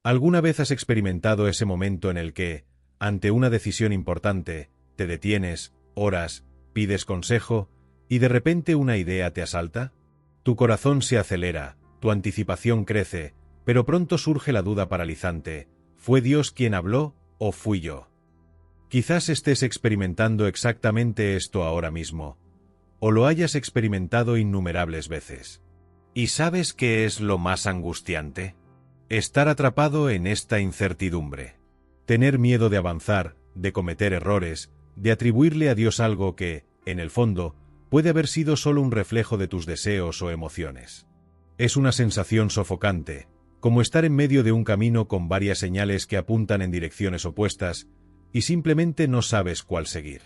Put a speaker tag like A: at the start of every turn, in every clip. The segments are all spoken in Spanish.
A: ¿Alguna vez has experimentado ese momento en el que, ante una decisión importante, te detienes, oras, pides consejo, y de repente una idea te asalta? Tu corazón se acelera, tu anticipación crece, pero pronto surge la duda paralizante: ¿fue Dios quien habló, o fui yo? Quizás estés experimentando exactamente esto ahora mismo, o lo hayas experimentado innumerables veces. ¿Y sabes qué es lo más angustiante? Estar atrapado en esta incertidumbre. Tener miedo de avanzar, de cometer errores, de atribuirle a Dios algo que, en el fondo, puede haber sido solo un reflejo de tus deseos o emociones. Es una sensación sofocante, como estar en medio de un camino con varias señales que apuntan en direcciones opuestas, y simplemente no sabes cuál seguir.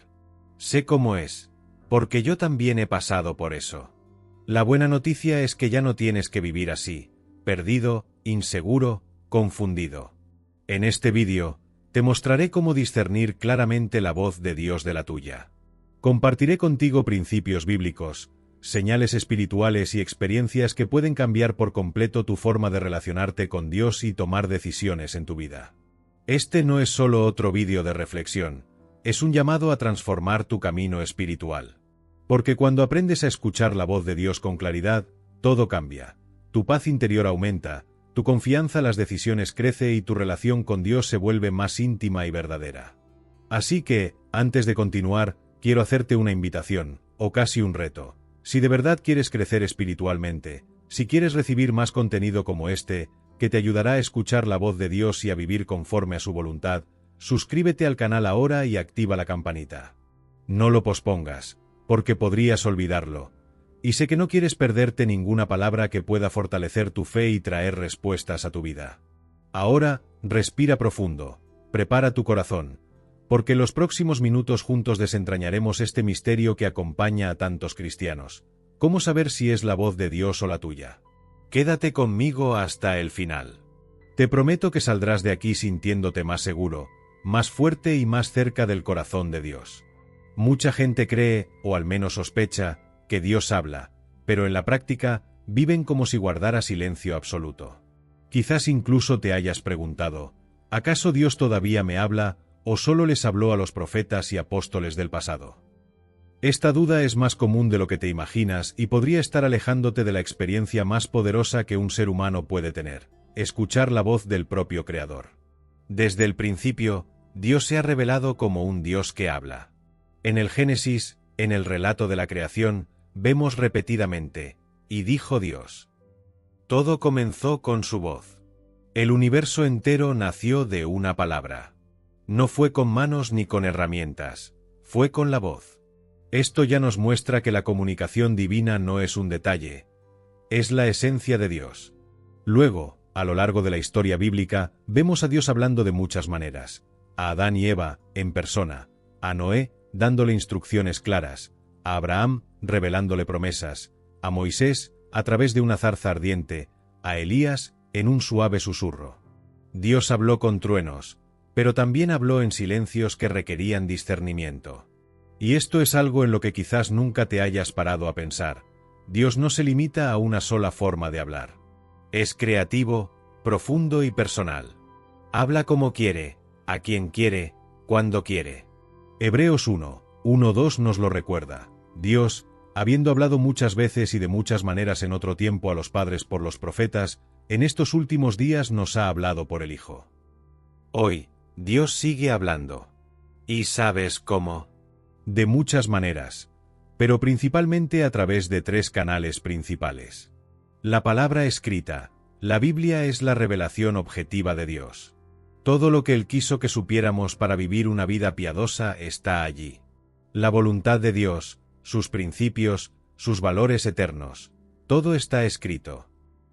A: Sé cómo es, porque yo también he pasado por eso. La buena noticia es que ya no tienes que vivir así, perdido, inseguro, confundido. En este vídeo, te mostraré cómo discernir claramente la voz de Dios de la tuya. Compartiré contigo principios bíblicos, señales espirituales y experiencias que pueden cambiar por completo tu forma de relacionarte con Dios y tomar decisiones en tu vida. Este no es solo otro vídeo de reflexión, es un llamado a transformar tu camino espiritual. Porque cuando aprendes a escuchar la voz de Dios con claridad, todo cambia. Tu paz interior aumenta, tu confianza en las decisiones crece y tu relación con Dios se vuelve más íntima y verdadera. Así que, antes de continuar, quiero hacerte una invitación, o casi un reto. Si de verdad quieres crecer espiritualmente, si quieres recibir más contenido como este, que te ayudará a escuchar la voz de Dios y a vivir conforme a su voluntad, suscríbete al canal ahora y activa la campanita. No lo pospongas, porque podrías olvidarlo. Y sé que no quieres perderte ninguna palabra que pueda fortalecer tu fe y traer respuestas a tu vida. Ahora, respira profundo, prepara tu corazón, porque en los próximos minutos juntos desentrañaremos este misterio que acompaña a tantos cristianos. ¿Cómo saber si es la voz de Dios o la tuya? Quédate conmigo hasta el final. Te prometo que saldrás de aquí sintiéndote más seguro, más fuerte y más cerca del corazón de Dios. Mucha gente cree, o al menos sospecha, que Dios habla, pero en la práctica viven como si guardara silencio absoluto. Quizás incluso te hayas preguntado: ¿acaso Dios todavía me habla, o solo les habló a los profetas y apóstoles del pasado? Esta duda es más común de lo que te imaginas y podría estar alejándote de la experiencia más poderosa que un ser humano puede tener: escuchar la voz del propio Creador. Desde el principio, Dios se ha revelado como un Dios que habla. En el Génesis, en el relato de la creación, vemos repetidamente: y dijo Dios. Todo comenzó con su voz. El universo entero nació de una palabra. No fue con manos ni con herramientas, fue con la voz. Esto ya nos muestra que la comunicación divina no es un detalle, es la esencia de Dios. Luego, a lo largo de la historia bíblica, vemos a Dios hablando de muchas maneras: a Adán y Eva, en persona; a Noé, dándole instrucciones claras; a Abraham, revelándole promesas; a Moisés, a través de una zarza ardiente; a Elías, en un suave susurro. Dios habló con truenos, pero también habló en silencios que requerían discernimiento. Y esto es algo en lo que quizás nunca te hayas parado a pensar: Dios no se limita a una sola forma de hablar. Es creativo, profundo y personal. Habla como quiere, a quien quiere, cuando quiere. Hebreos 1:1-2 nos lo recuerda. Dios, habiendo hablado muchas veces y de muchas maneras en otro tiempo a los padres por los profetas, en estos últimos días nos ha hablado por el Hijo. Hoy, Dios sigue hablando. ¿Y sabes cómo? De muchas maneras, pero principalmente a través de 3 canales principales. La palabra escrita. La Biblia es la revelación objetiva de Dios. Todo lo que Él quiso que supiéramos para vivir una vida piadosa está allí. La voluntad de Dios, sus principios, sus valores eternos, todo está escrito.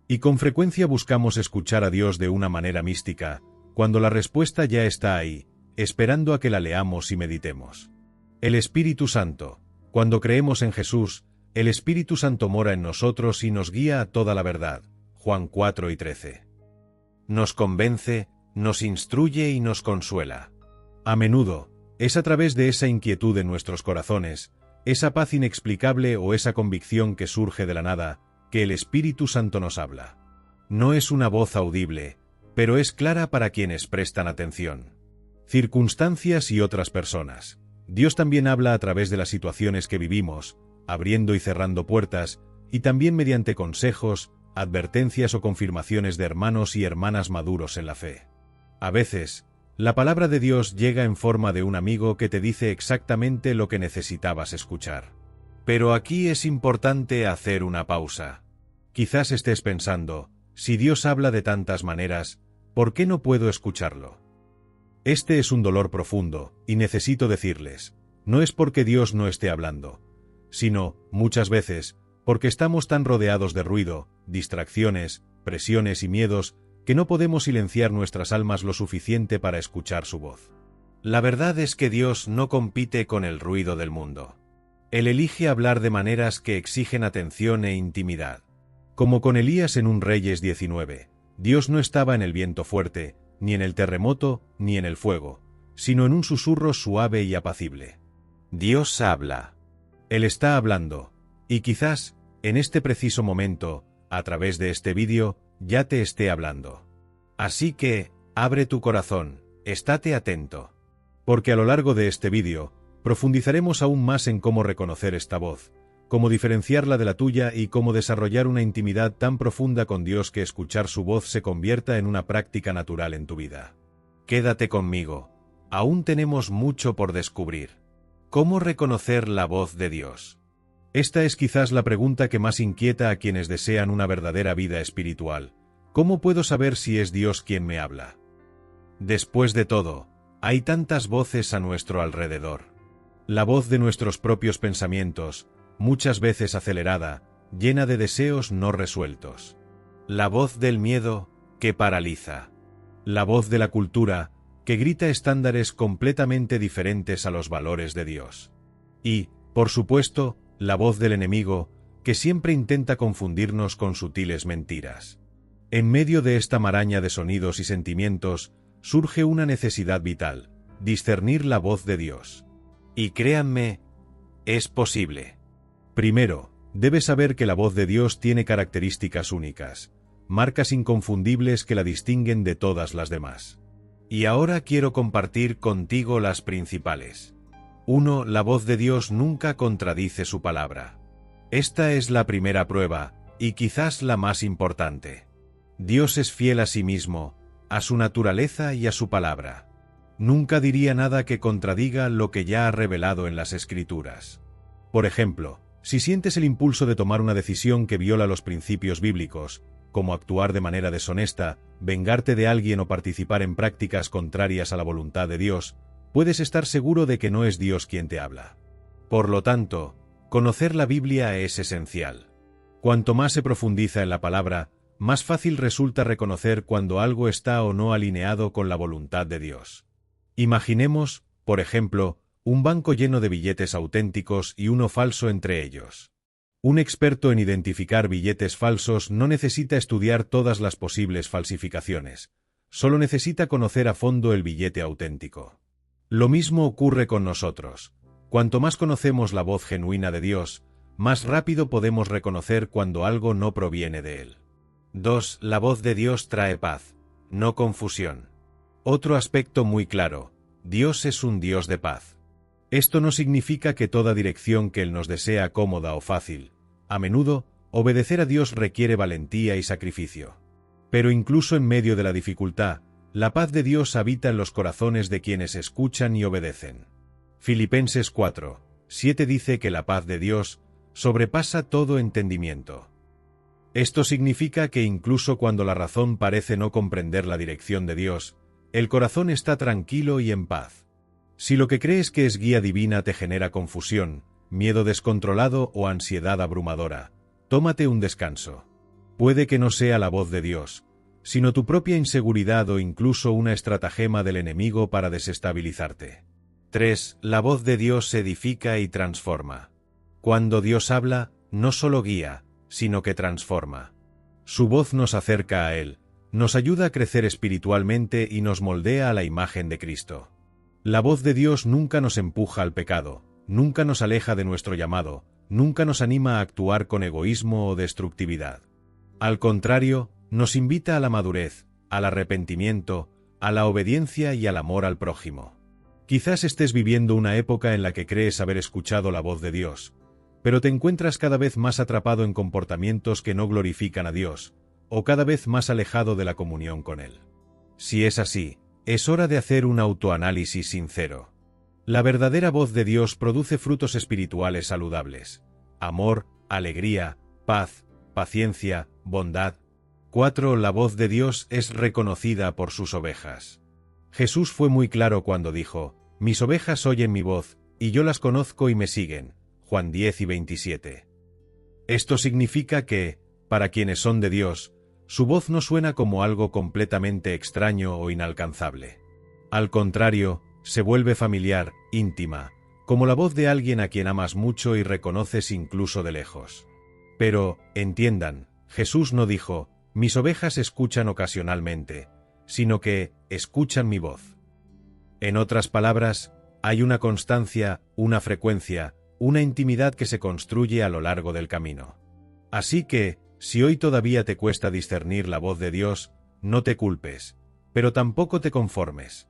A: Y con frecuencia buscamos escuchar a Dios de una manera mística, cuando la respuesta ya está ahí, esperando a que la leamos y meditemos. El Espíritu Santo. Cuando creemos en Jesús, el Espíritu Santo mora en nosotros y nos guía a toda la verdad. Juan 4:13. Nos convence, nos instruye y nos consuela. A menudo, es a través de esa inquietud en nuestros corazones, esa paz inexplicable o esa convicción que surge de la nada, que el Espíritu Santo nos habla. No es una voz audible, pero es clara para quienes prestan atención. Circunstancias y otras personas. Dios también habla a través de las situaciones que vivimos, abriendo y cerrando puertas, y también mediante consejos, advertencias o confirmaciones de hermanos y hermanas maduros en la fe. A veces, la palabra de Dios llega en forma de un amigo que te dice exactamente lo que necesitabas escuchar. Pero aquí es importante hacer una pausa. Quizás estés pensando, si Dios habla de tantas maneras, ¿por qué no puedo escucharlo? Este es un dolor profundo, y necesito decirles, no es porque Dios no esté hablando, sino, muchas veces, porque estamos tan rodeados de ruido, distracciones, presiones y miedos, que no podemos silenciar nuestras almas lo suficiente para escuchar su voz. La verdad es que Dios no compite con el ruido del mundo. Él elige hablar de maneras que exigen atención e intimidad. Como con Elías en un Reyes 19, Dios no estaba en el viento fuerte, ni en el terremoto, ni en el fuego, sino en un susurro suave y apacible. Dios habla. Él está hablando, y quizás, en este preciso momento, a través de este vídeo, ya te esté hablando. Así que, abre tu corazón, estate atento. Porque a lo largo de este vídeo, profundizaremos aún más en cómo reconocer esta voz, cómo diferenciarla de la tuya y cómo desarrollar una intimidad tan profunda con Dios que escuchar su voz se convierta en una práctica natural en tu vida. Quédate conmigo, aún tenemos mucho por descubrir. ¿Cómo reconocer la voz de Dios? Esta es quizás la pregunta que más inquieta a quienes desean una verdadera vida espiritual. ¿Cómo puedo saber si es Dios quien me habla? Después de todo, hay tantas voces a nuestro alrededor. La voz de nuestros propios pensamientos, muchas veces acelerada, llena de deseos no resueltos. La voz del miedo, que paraliza. La voz de la cultura, que grita estándares completamente diferentes a los valores de Dios. Y, por supuesto, la voz del enemigo, que siempre intenta confundirnos con sutiles mentiras. En medio de esta maraña de sonidos y sentimientos, surge una necesidad vital: discernir la voz de Dios. Y créanme, es posible. Primero, debes saber que la voz de Dios tiene características únicas, marcas inconfundibles que la distinguen de todas las demás. Y ahora quiero compartir contigo las principales. 1. La voz de Dios nunca contradice su palabra. Esta es la primera prueba, y quizás la más importante. Dios es fiel a sí mismo, a su naturaleza y a su palabra. Nunca diría nada que contradiga lo que ya ha revelado en las Escrituras. Por ejemplo, si sientes el impulso de tomar una decisión que viola los principios bíblicos, como actuar de manera deshonesta, vengarte de alguien o participar en prácticas contrarias a la voluntad de Dios, puedes estar seguro de que no es Dios quien te habla. Por lo tanto, conocer la Biblia es esencial. Cuanto más se profundiza en la palabra, más fácil resulta reconocer cuando algo está o no alineado con la voluntad de Dios. Imaginemos, por ejemplo, un banco lleno de billetes auténticos y uno falso entre ellos. Un experto en identificar billetes falsos no necesita estudiar todas las posibles falsificaciones, solo necesita conocer a fondo el billete auténtico. Lo mismo ocurre con nosotros. Cuanto más conocemos la voz genuina de Dios, más rápido podemos reconocer cuando algo no proviene de Él. 2. La voz de Dios trae paz, no confusión. Otro aspecto muy claro: Dios es un Dios de paz. Esto no significa que toda dirección que Él nos desea cómoda o fácil. A menudo, obedecer a Dios requiere valentía y sacrificio. Pero incluso en medio de la dificultad, la paz de Dios habita en los corazones de quienes escuchan y obedecen. Filipenses 4:7 dice que la paz de Dios sobrepasa todo entendimiento. Esto significa que incluso cuando la razón parece no comprender la dirección de Dios, el corazón está tranquilo y en paz. Si lo que crees que es guía divina te genera confusión, miedo descontrolado o ansiedad abrumadora, tómate un descanso. Puede que no sea la voz de Dios, sino tu propia inseguridad o incluso una estratagema del enemigo para desestabilizarte. 3. La voz de Dios edifica y transforma. Cuando Dios habla, no solo guía, sino que transforma. Su voz nos acerca a Él, nos ayuda a crecer espiritualmente y nos moldea a la imagen de Cristo. La voz de Dios nunca nos empuja al pecado, nunca nos aleja de nuestro llamado, nunca nos anima a actuar con egoísmo o destructividad. Al contrario, nos invita a la madurez, al arrepentimiento, a la obediencia y al amor al prójimo. Quizás estés viviendo una época en la que crees haber escuchado la voz de Dios, pero te encuentras cada vez más atrapado en comportamientos que no glorifican a Dios, o cada vez más alejado de la comunión con Él. Si es así, es hora de hacer un autoanálisis sincero. La verdadera voz de Dios produce frutos espirituales saludables: amor, alegría, paz, paciencia, bondad. 4. La voz de Dios es reconocida por sus ovejas. Jesús fue muy claro cuando dijo: «Mis ovejas oyen mi voz, y yo las conozco y me siguen». Juan 10:27. Esto significa que, para quienes son de Dios, su voz no suena como algo completamente extraño o inalcanzable. Al contrario, se vuelve familiar, íntima, como la voz de alguien a quien amas mucho y reconoces incluso de lejos. Pero, entiendan, Jesús no dijo: «Mis ovejas escuchan ocasionalmente», sino que escuchan mi voz. En otras palabras, hay una constancia, una frecuencia, una intimidad que se construye a lo largo del camino. Así que, si hoy todavía te cuesta discernir la voz de Dios, no te culpes, pero tampoco te conformes.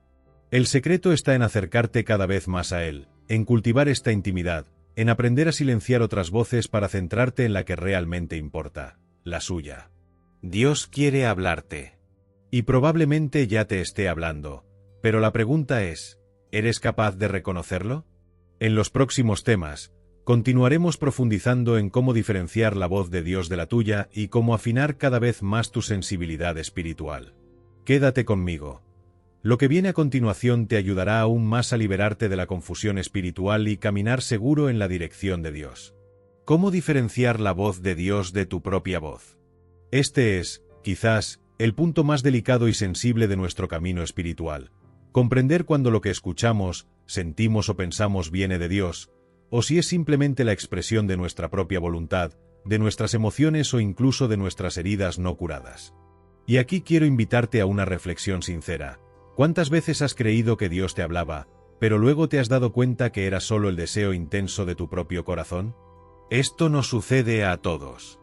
A: El secreto está en acercarte cada vez más a Él, en cultivar esta intimidad, en aprender a silenciar otras voces para centrarte en la que realmente importa, la suya. Dios quiere hablarte. Y probablemente ya te esté hablando, pero la pregunta es, ¿eres capaz de reconocerlo? En los próximos temas, continuaremos profundizando en cómo diferenciar la voz de Dios de la tuya y cómo afinar cada vez más tu sensibilidad espiritual. Quédate conmigo. Lo que viene a continuación te ayudará aún más a liberarte de la confusión espiritual y caminar seguro en la dirección de Dios. ¿Cómo diferenciar la voz de Dios de tu propia voz? Este es, quizás, el punto más delicado y sensible de nuestro camino espiritual. Comprender cuando lo que escuchamos, sentimos o pensamos viene de Dios, o si es simplemente la expresión de nuestra propia voluntad, de nuestras emociones o incluso de nuestras heridas no curadas. Y aquí quiero invitarte a una reflexión sincera. ¿Cuántas veces has creído que Dios te hablaba, pero luego te has dado cuenta que era solo el deseo intenso de tu propio corazón? Esto no sucede a todos.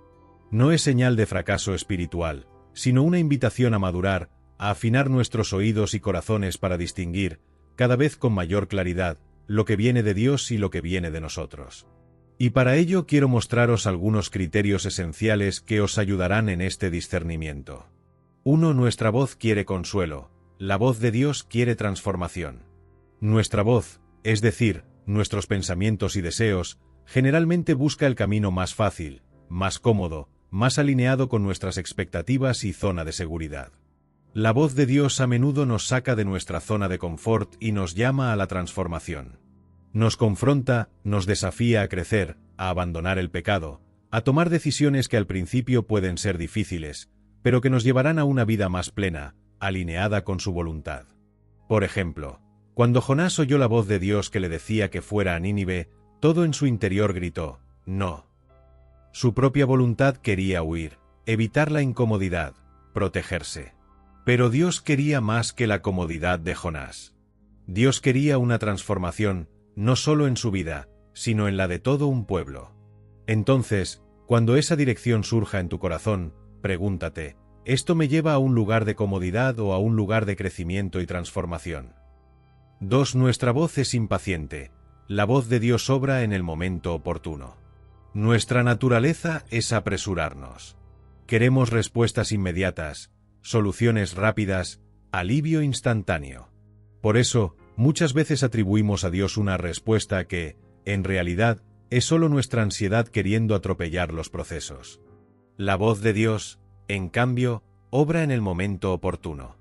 A: No es señal de fracaso espiritual, sino una invitación a madurar, a afinar nuestros oídos y corazones para distinguir, cada vez con mayor claridad, lo que viene de Dios y lo que viene de nosotros. Y para ello quiero mostraros algunos criterios esenciales que os ayudarán en este discernimiento. 1. Nuestra voz quiere consuelo, la voz de Dios quiere transformación. Nuestra voz, es decir, nuestros pensamientos y deseos, generalmente busca el camino más fácil, más cómodo, más alineado con nuestras expectativas y zona de seguridad. La voz de Dios a menudo nos saca de nuestra zona de confort y nos llama a la transformación. Nos confronta, nos desafía a crecer, a abandonar el pecado, a tomar decisiones que al principio pueden ser difíciles, pero que nos llevarán a una vida más plena, alineada con su voluntad. Por ejemplo, cuando Jonás oyó la voz de Dios que le decía que fuera a Nínive, todo en su interior gritó: «No». Su propia voluntad quería huir, evitar la incomodidad, protegerse. Pero Dios quería más que la comodidad de Jonás. Dios quería una transformación, no solo en su vida, sino en la de todo un pueblo. Entonces, cuando esa dirección surja en tu corazón, pregúntate: ¿esto me lleva a un lugar de comodidad o a un lugar de crecimiento y transformación? 2. Nuestra voz es impaciente. La voz de Dios obra en el momento oportuno. Nuestra naturaleza es apresurarnos. Queremos respuestas inmediatas, soluciones rápidas, alivio instantáneo. Por eso, muchas veces atribuimos a Dios una respuesta que, en realidad, es solo nuestra ansiedad queriendo atropellar los procesos. La voz de Dios, en cambio, obra en el momento oportuno.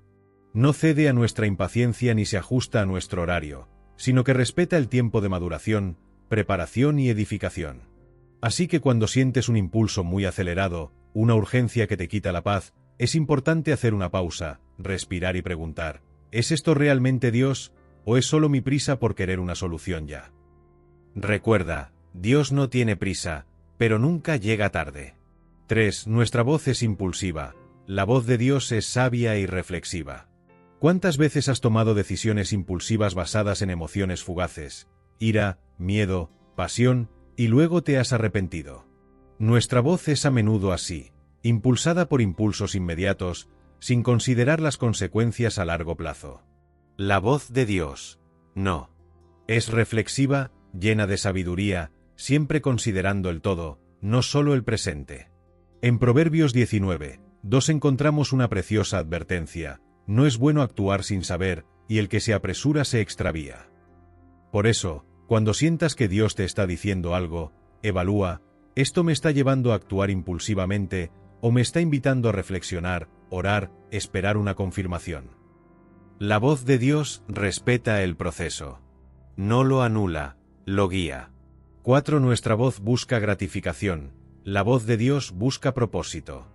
A: No cede a nuestra impaciencia ni se ajusta a nuestro horario, sino que respeta el tiempo de maduración, preparación y edificación. Así que cuando sientes un impulso muy acelerado, una urgencia que te quita la paz, es importante hacer una pausa, respirar y preguntar: ¿es esto realmente Dios, o es solo mi prisa por querer una solución ya? Recuerda, Dios no tiene prisa, pero nunca llega tarde. 3. Nuestra voz es impulsiva. La voz de Dios es sabia y reflexiva. ¿Cuántas veces has tomado decisiones impulsivas basadas en emociones fugaces, ira, miedo, pasión, y luego te has arrepentido? Nuestra voz es a menudo así, impulsada por impulsos inmediatos, sin considerar las consecuencias a largo plazo. La voz de Dios, no. Es reflexiva, llena de sabiduría, siempre considerando el todo, no solo el presente. En Proverbios 19:2 encontramos una preciosa advertencia: no es bueno actuar sin saber, y el que se apresura se extravía. Por eso, cuando sientas que Dios te está diciendo algo, evalúa: ¿esto me está llevando a actuar impulsivamente, o me está invitando a reflexionar, orar, esperar una confirmación? La voz de Dios respeta el proceso. No lo anula, lo guía. 4. Nuestra voz busca gratificación. La voz de Dios busca propósito.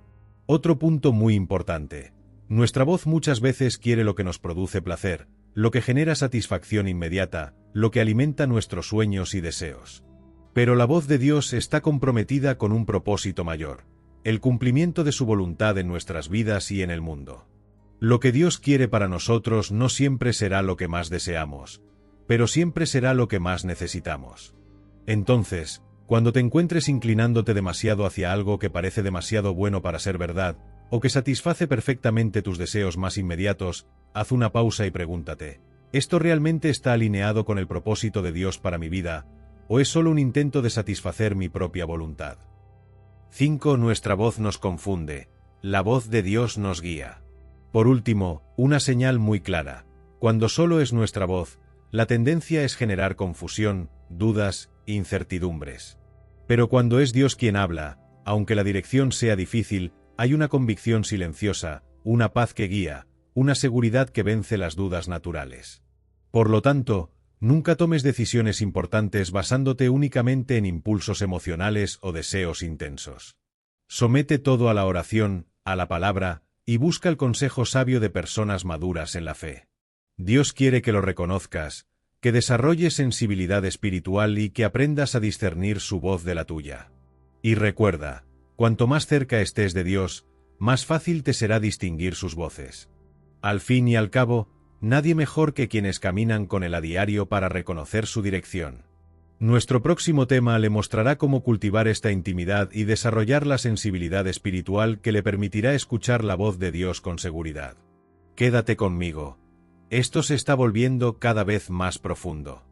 A: Otro punto muy importante. Nuestra voz muchas veces quiere lo que nos produce placer, lo que genera satisfacción inmediata, lo que alimenta nuestros sueños y deseos. Pero la voz de Dios está comprometida con un propósito mayor: el cumplimiento de su voluntad en nuestras vidas y en el mundo. Lo que Dios quiere para nosotros no siempre será lo que más deseamos, pero siempre será lo que más necesitamos. Entonces, cuando te encuentres inclinándote demasiado hacia algo que parece demasiado bueno para ser verdad, o que satisface perfectamente tus deseos más inmediatos, haz una pausa y pregúntate: ¿esto realmente está alineado con el propósito de Dios para mi vida, o es solo un intento de satisfacer mi propia voluntad? 5. Nuestra voz nos confunde. La voz de Dios nos guía. Por último, una señal muy clara: cuando solo es nuestra voz, la tendencia es generar confusión, dudas, incertidumbres. Pero cuando es Dios quien habla, aunque la dirección sea difícil, hay una convicción silenciosa, una paz que guía, una seguridad que vence las dudas naturales. Por lo tanto, nunca tomes decisiones importantes basándote únicamente en impulsos emocionales o deseos intensos. Somete todo a la oración, a la palabra, y busca el consejo sabio de personas maduras en la fe. Dios quiere que lo reconozcas, que desarrolles sensibilidad espiritual y que aprendas a discernir su voz de la tuya. Y recuerda, cuanto más cerca estés de Dios, más fácil te será distinguir sus voces. Al fin y al cabo, nadie mejor que quienes caminan con Él a diario para reconocer su dirección. Nuestro próximo tema le mostrará cómo cultivar esta intimidad y desarrollar la sensibilidad espiritual que le permitirá escuchar la voz de Dios con seguridad. Quédate conmigo. Esto se está volviendo cada vez más profundo.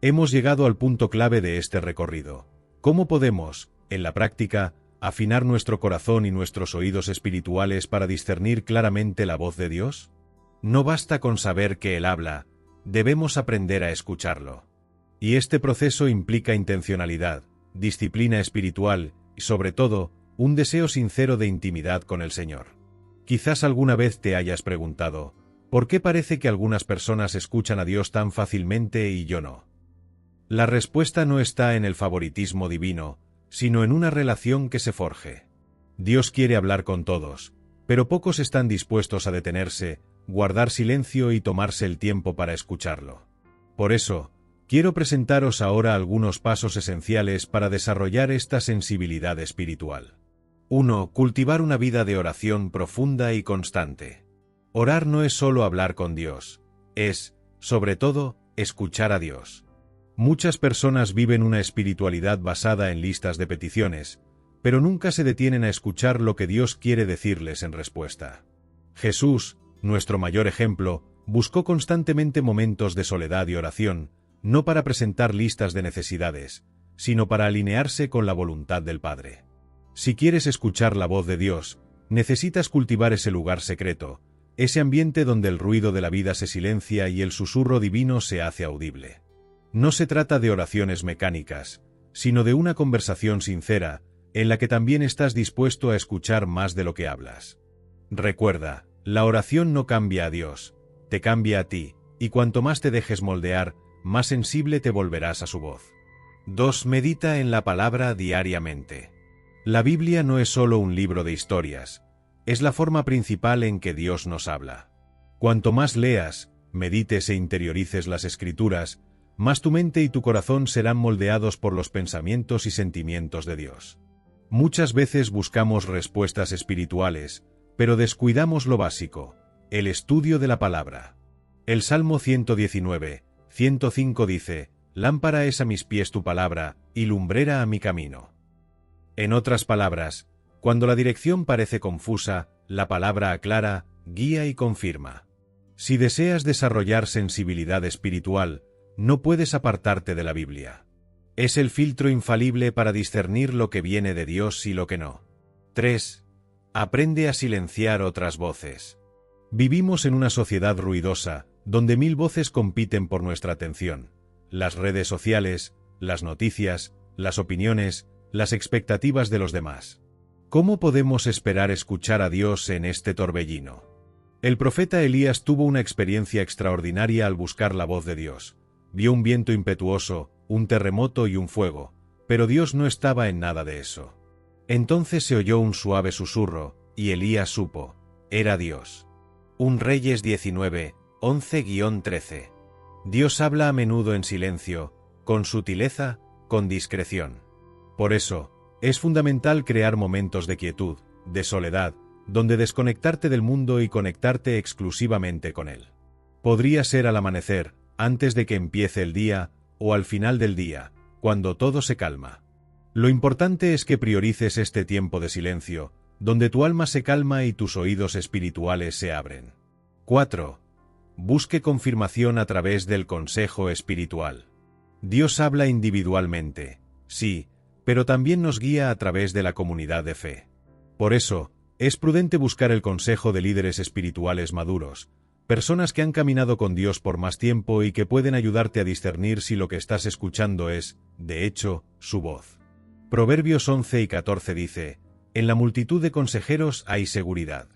A: Hemos llegado al punto clave de este recorrido. ¿Cómo podemos, en la práctica, afinar nuestro corazón y nuestros oídos espirituales para discernir claramente la voz de Dios? No basta con saber que Él habla, debemos aprender a escucharlo. Y este proceso implica intencionalidad, disciplina espiritual y, sobre todo, un deseo sincero de intimidad con el Señor. Quizás alguna vez te hayas preguntado: ¿por qué parece que algunas personas escuchan a Dios tan fácilmente y yo no? La respuesta no está en el favoritismo divino, sino en una relación que se forje. Dios quiere hablar con todos, pero pocos están dispuestos a detenerse, guardar silencio y tomarse el tiempo para escucharlo. Por eso, quiero presentaros ahora algunos pasos esenciales para desarrollar esta sensibilidad espiritual. 1. Cultivar una vida de oración profunda y constante. Orar no es solo hablar con Dios, es, sobre todo, escuchar a Dios. Muchas personas viven una espiritualidad basada en listas de peticiones, pero nunca se detienen a escuchar lo que Dios quiere decirles en respuesta. Jesús, nuestro mayor ejemplo, buscó constantemente momentos de soledad y oración, no para presentar listas de necesidades, sino para alinearse con la voluntad del Padre. Si quieres escuchar la voz de Dios, necesitas cultivar ese lugar secreto, ese ambiente donde el ruido de la vida se silencia y el susurro divino se hace audible. No se trata de oraciones mecánicas, sino de una conversación sincera, en la que también estás dispuesto a escuchar más de lo que hablas. Recuerda, la oración no cambia a Dios, te cambia a ti, y cuanto más te dejes moldear, más sensible te volverás a su voz. 2. Medita en la palabra diariamente. La Biblia no es solo un libro de historias, es la forma principal en que Dios nos habla. Cuanto más leas, medites e interiorices las Escrituras, más tu mente y tu corazón serán moldeados por los pensamientos y sentimientos de Dios. Muchas veces buscamos respuestas espirituales, pero descuidamos lo básico, el estudio de la palabra. El Salmo 119, 105 dice: «Lámpara es a mis pies tu palabra, y lumbrera a mi camino». En otras palabras, cuando la dirección parece confusa, la palabra aclara, guía y confirma. Si deseas desarrollar sensibilidad espiritual, no puedes apartarte de la Biblia. Es el filtro infalible para discernir lo que viene de Dios y lo que no. 3. Aprende a silenciar otras voces. Vivimos en una sociedad ruidosa, donde 1000 voces compiten por nuestra atención. Las redes sociales, las noticias, las opiniones, las expectativas de los demás. ¿Cómo podemos esperar escuchar a Dios en este torbellino? El profeta Elías tuvo una experiencia extraordinaria al buscar la voz de Dios. Vio un viento impetuoso, un terremoto y un fuego, pero Dios no estaba en nada de eso. Entonces se oyó un suave susurro, y Elías supo, era Dios. 1 Reyes 19, 11-13. Dios habla a menudo en silencio, con sutileza, con discreción. Por eso, es fundamental crear momentos de quietud, de soledad, donde desconectarte del mundo y conectarte exclusivamente con él. Podría ser al amanecer, antes de que empiece el día, o al final del día, cuando todo se calma. Lo importante es que priorices este tiempo de silencio, donde tu alma se calma y tus oídos espirituales se abren. 4. Busque confirmación a través del consejo espiritual. Dios habla individualmente, sí, pero también nos guía a través de la comunidad de fe. Por eso, es prudente buscar el consejo de líderes espirituales maduros, personas que han caminado con Dios por más tiempo y que pueden ayudarte a discernir si lo que estás escuchando es, de hecho, su voz. Proverbios 11:14 dice, en la multitud de consejeros hay seguridad.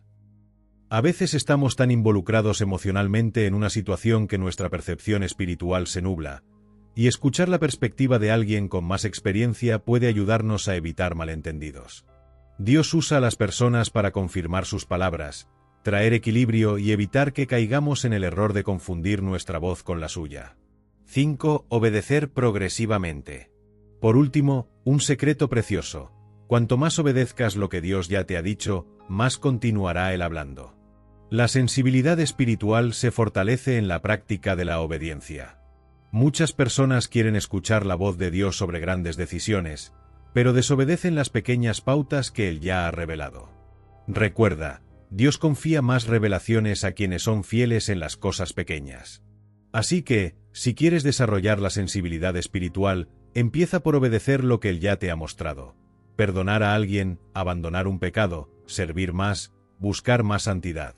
A: A veces estamos tan involucrados emocionalmente en una situación que nuestra percepción espiritual se nubla, y escuchar la perspectiva de alguien con más experiencia puede ayudarnos a evitar malentendidos. Dios usa a las personas para confirmar sus palabras, traer equilibrio y evitar que caigamos en el error de confundir nuestra voz con la suya. 5. Obedecer progresivamente. Por último, un secreto precioso. Cuanto más obedezcas lo que Dios ya te ha dicho, más continuará Él hablando. La sensibilidad espiritual se fortalece en la práctica de la obediencia. Muchas personas quieren escuchar la voz de Dios sobre grandes decisiones, pero desobedecen las pequeñas pautas que Él ya ha revelado. Recuerda, Dios confía más revelaciones a quienes son fieles en las cosas pequeñas. Así que, si quieres desarrollar la sensibilidad espiritual, empieza por obedecer lo que Él ya te ha mostrado. Perdonar a alguien, abandonar un pecado, servir más, buscar más santidad.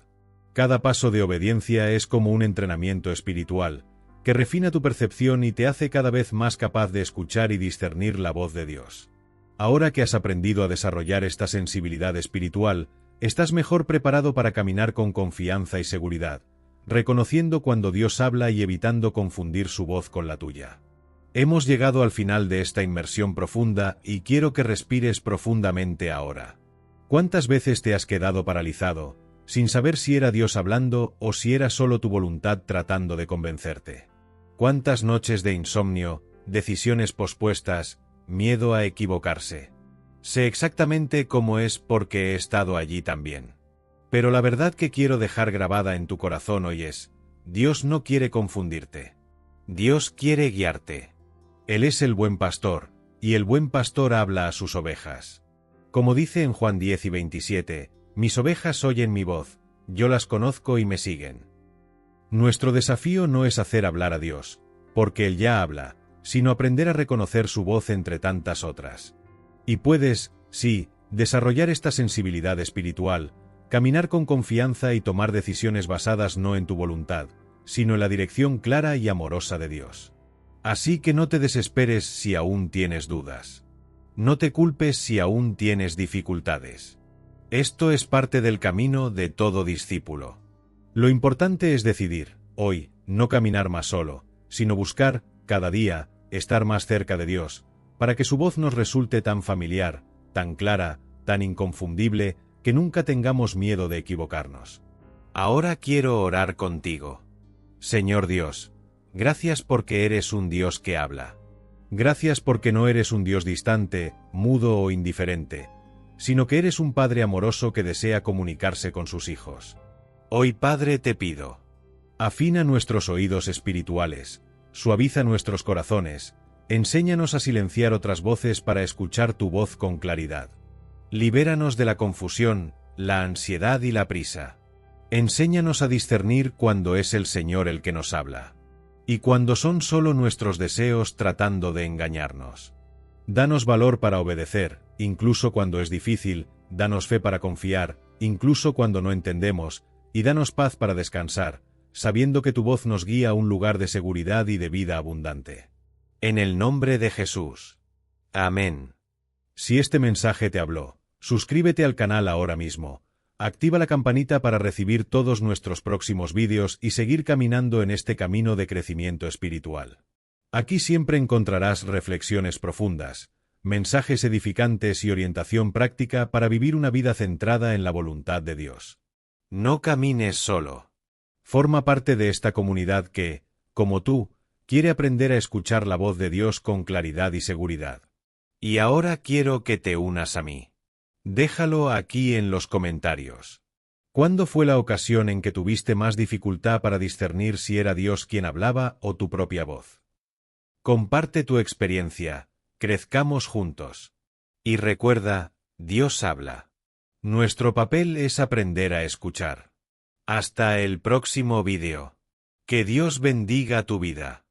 A: Cada paso de obediencia es como un entrenamiento espiritual, que refina tu percepción y te hace cada vez más capaz de escuchar y discernir la voz de Dios. Ahora que has aprendido a desarrollar esta sensibilidad espiritual, estás mejor preparado para caminar con confianza y seguridad, reconociendo cuando Dios habla y evitando confundir su voz con la tuya. Hemos llegado al final de esta inmersión profunda y quiero que respires profundamente ahora. ¿Cuántas veces te has quedado paralizado, sin saber si era Dios hablando o si era solo tu voluntad tratando de convencerte? ¿Cuántas noches de insomnio, decisiones pospuestas, miedo a equivocarse? Sé exactamente cómo es porque he estado allí también. Pero la verdad que quiero dejar grabada en tu corazón hoy es, Dios no quiere confundirte. Dios quiere guiarte. Él es el buen pastor, y el buen pastor habla a sus ovejas. Como dice en Juan 10:27, mis ovejas oyen mi voz, yo las conozco y me siguen. Nuestro desafío no es hacer hablar a Dios, porque Él ya habla, sino aprender a reconocer su voz entre tantas otras. Y puedes, sí, desarrollar esta sensibilidad espiritual, caminar con confianza y tomar decisiones basadas no en tu voluntad, sino en la dirección clara y amorosa de Dios. Así que no te desesperes si aún tienes dudas. No te culpes si aún tienes dificultades. Esto es parte del camino de todo discípulo. Lo importante es decidir, hoy, no caminar más solo, sino buscar, cada día, estar más cerca de Dios, para que su voz nos resulte tan familiar, tan clara, tan inconfundible, que nunca tengamos miedo de equivocarnos. Ahora quiero orar contigo. Señor Dios, gracias porque eres un Dios que habla. Gracias porque no eres un Dios distante, mudo o indiferente, sino que eres un Padre amoroso que desea comunicarse con sus hijos. Hoy, Padre, te pido, afina nuestros oídos espirituales, suaviza nuestros corazones, enséñanos a silenciar otras voces para escuchar tu voz con claridad. Libéranos de la confusión, la ansiedad y la prisa. Enséñanos a discernir cuando es el Señor el que nos habla, y cuando son solo nuestros deseos tratando de engañarnos. Danos valor para obedecer, incluso cuando es difícil, danos fe para confiar, incluso cuando no entendemos, y danos paz para descansar, sabiendo que tu voz nos guía a un lugar de seguridad y de vida abundante. En el nombre de Jesús. Amén. Si este mensaje te habló, suscríbete al canal ahora mismo. Activa la campanita para recibir todos nuestros próximos vídeos y seguir caminando en este camino de crecimiento espiritual. Aquí siempre encontrarás reflexiones profundas, mensajes edificantes y orientación práctica para vivir una vida centrada en la voluntad de Dios. No camines solo. Forma parte de esta comunidad que, como tú, quiere aprender a escuchar la voz de Dios con claridad y seguridad. Y ahora quiero que te unas a mí. Déjalo aquí en los comentarios. ¿Cuándo fue la ocasión en que tuviste más dificultad para discernir si era Dios quien hablaba o tu propia voz? Comparte tu experiencia, crezcamos juntos. Y recuerda, Dios habla. Nuestro papel es aprender a escuchar. Hasta el próximo vídeo. Que Dios bendiga tu vida.